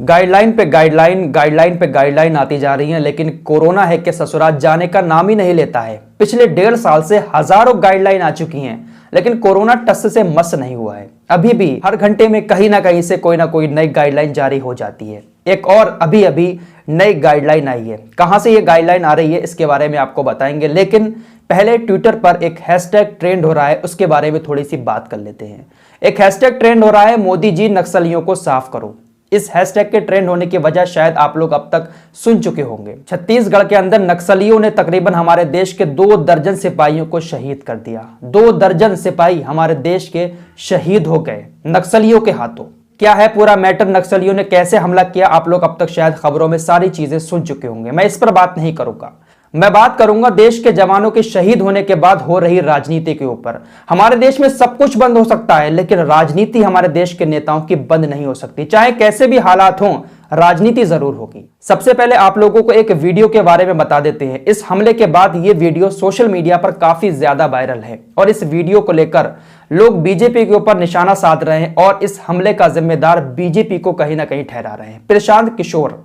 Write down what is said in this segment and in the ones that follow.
Guideline पे guideline, guideline पे guideline आती जा रही है, लेकिन कोरोना है कि ससुराल जाने का नाम ही नहीं लेता है। पिछले 1.5 साल से हजारों गाइडलाइन आ चुकी हैं, लेकिन कोरोना टस से मस नहीं हुआ है। अभी भी हर घंटे में कहीं ना कहीं से कोई ना कोई नई गाइडलाइन जारी हो जाती है। एक और अभी अभी नई गाइडलाइन आई है। कहां से ये गाइडलाइन आ रही है इसके बारे में आपको बताएंगे, लेकिन पहले ट्विटर पर एक हैशटैग ट्रेंड हो रहा है, उसके बारे में थोड़ी सी बात कर लेते हैं। एक हैशटैग ट्रेंड हो रहा है, मोदी जी नक्सलियों को साफ करो। इस हैशटैग के ट्रेंड होने की वजह शायद आप लोग अब तक सुन चुके होंगे। छत्तीसगढ़ के अंदर नक्सलियों ने तकरीबन हमारे देश के 2 दर्जन सिपाहियों को शहीद कर दिया। 2 दर्जन सिपाही हमारे देश के शहीद हो गए नक्सलियों के हाथों। क्या है पूरा मैटर, नक्सलियों ने कैसे हमला किया, आप लोग अब तक शायद खबरों में सारी चीजें सुन चुके होंगे। मैं इस पर बात नहीं करूंगा, मैं बात करूंगा देश के जवानों के शहीद होने के बाद हो रही राजनीति के ऊपर। हमारे देश में सब कुछ बंद हो सकता है, लेकिन राजनीति हमारे देश के नेताओं की बंद नहीं हो सकती। चाहे कैसे भी हालात हों, राजनीति जरूर होगी। सबसे पहले आप लोगों को एक वीडियो के बारे में बता देते हैं। इस हमले के बाद ये वीडियो सोशल मीडिया पर काफी ज्यादा वायरल है और इस वीडियो को लेकर लोग बीजेपी के ऊपर निशाना साध रहे हैं और इस हमले का जिम्मेदार बीजेपी को कहीं ना कहीं ठहरा रहे हैं। प्रशांत किशोर,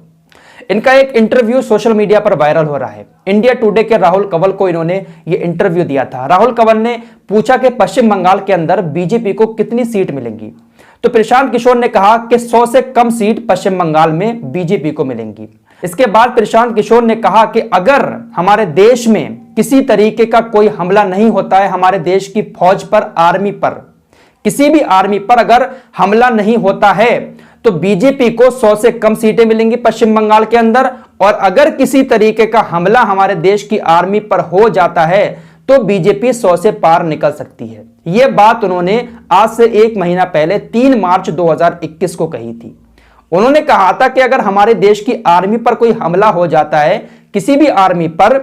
इनका एक इंटरव्यू सोशल मीडिया पर वायरल हो रहा है। इंडिया टुडे के राहुल कंवल को इन्होंने ये इंटरव्यू दिया था। राहुल कंवल ने पूछा कि पश्चिम बंगाल के अंदर बीजेपी को कितनी सीट मिलेंगी, तो प्रशांत किशोर ने कहा कि 100 से कम सीट पश्चिम बंगाल में बीजेपी को मिलेंगी। इसके बाद प्रशांत किशोर ने कहा कि अगर हमारे देश में किसी तरीके का कोई हमला नहीं होता है, हमारे देश की फौज पर, आर्मी पर, किसी भी आर्मी पर अगर हमला नहीं होता है, तो बीजेपी को 100 से कम सीटें मिलेंगी पश्चिम बंगाल के अंदर। और अगर किसी तरीके का हमला हमारे देश की आर्मी पर हो जाता है तो बीजेपी 100 से पार निकल सकती है। यह बात उन्होंने आज से 1 महीना पहले 3 मार्च 2021 को कही थी। उन्होंने कहा था कि अगर हमारे देश की आर्मी पर कोई हमला हो जाता है, किसी भी आर्मी पर,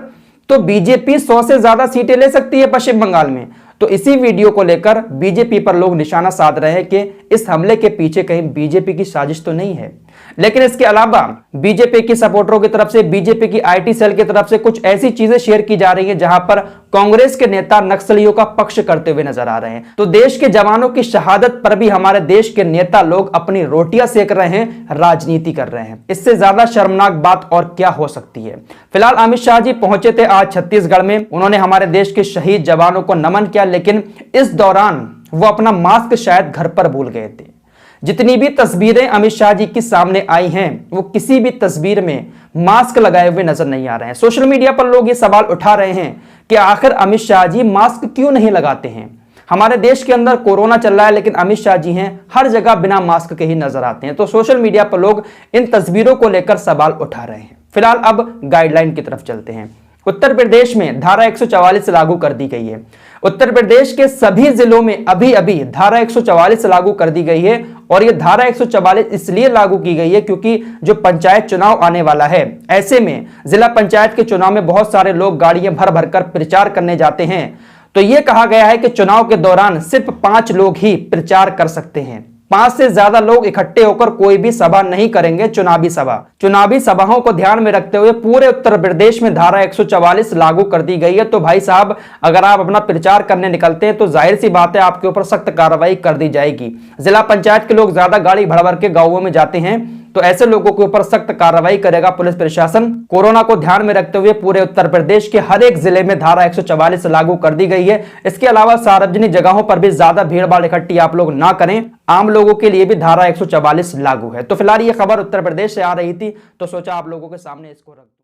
तो बीजेपी 100 से ज्यादा सीटें ले सकती है पश्चिम बंगाल में। तो इसी वीडियो को लेकर बीजेपी पर लोग निशाना साध रहे हैं कि इस हमले के पीछे कहीं बीजेपी की साजिश तो नहीं है। लेकिन इसके अलावा बीजेपी की सपोर्टरों की तरफ से, बीजेपी की आईटी सेल की तरफ से कुछ ऐसी चीजें शेयर की जा रही हैं जहां पर कांग्रेस के नेता नक्सलियों का पक्ष करते हुए नजर आ रहे हैं। तो देश के जवानों की शहादत पर भी हमारे देश के नेता लोग अपनी रोटियां सेक रहे हैं, राजनीति कर रहे हैं। इससे ज्यादा शर्मनाक बात और क्या हो सकती है। फिलहाल अमित शाह जी पहुंचे थे आज छत्तीसगढ़ में। उन्होंने हमारे देश के शहीद जवानों को नमन किया, लेकिन इस दौरान वो अपना मास्क शायद घर पर भूल गए थे। जितनी भी तस्वीरें अमित शाह जी की सामने आई हैं, वो किसी भी तस्वीर में मास्क लगाए हुए नजर नहीं आ रहे हैं। सोशल मीडिया पर लोग ये सवाल उठा रहे हैं कि आखिर अमित शाह जी मास्क क्यों नहीं लगाते हैं। हमारे देश के अंदर कोरोना चल रहा है, लेकिन अमित शाह जी हैं हर जगह बिना मास्क के ही नजर आते हैं। तो सोशल मीडिया पर लोग इन तस्वीरों को लेकर सवाल उठा रहे हैं। फिलहाल अब गाइडलाइन की तरफ चलते हैं। उत्तर प्रदेश में धारा 144 लागू कर दी गई है। उत्तर प्रदेश के सभी जिलों में अभी अभी धारा 144 लागू कर दी गई है और यह धारा 144 इसलिए लागू की गई है क्योंकि जो पंचायत चुनाव आने वाला है, ऐसे में जिला पंचायत के चुनाव में बहुत सारे लोग गाड़ियां भर भर कर प्रचार करने जाते हैं। तो यह कहा गया है कि चुनाव के दौरान सिर्फ 5 लोग ही प्रचार कर सकते हैं। 5 से ज्यादा लोग इकट्ठे होकर कोई भी सभा नहीं करेंगे, चुनावी सभा। चुनावी सभाओं को ध्यान में रखते हुए पूरे उत्तर प्रदेश में धारा 144 लागू कर दी गई है। तो भाई साहब, अगर आप अपना प्रचार करने निकलते हैं तो जाहिर सी बात है आपके ऊपर सख्त कार्रवाई कर दी जाएगी। जिला पंचायत के लोग ज्यादा गाड़ी भर भर के गांवों में जाते हैं, तो ऐसे लोगों के ऊपर सख्त कार्रवाई करेगा पुलिस प्रशासन। कोरोना को ध्यान में रखते हुए पूरे उत्तर प्रदेश के हर एक जिले में धारा 144 लागू कर दी गई है। इसके अलावा सार्वजनिक जगहों पर भी ज्यादा भीड़ भाड़ इकट्ठी आप लोग ना करें। आम लोगों के लिए भी धारा 144 लागू है। तो फिलहाल ये खबर उत्तर प्रदेश से आ रही थी, तो सोचा आप लोगों के सामने इसको रख दूं।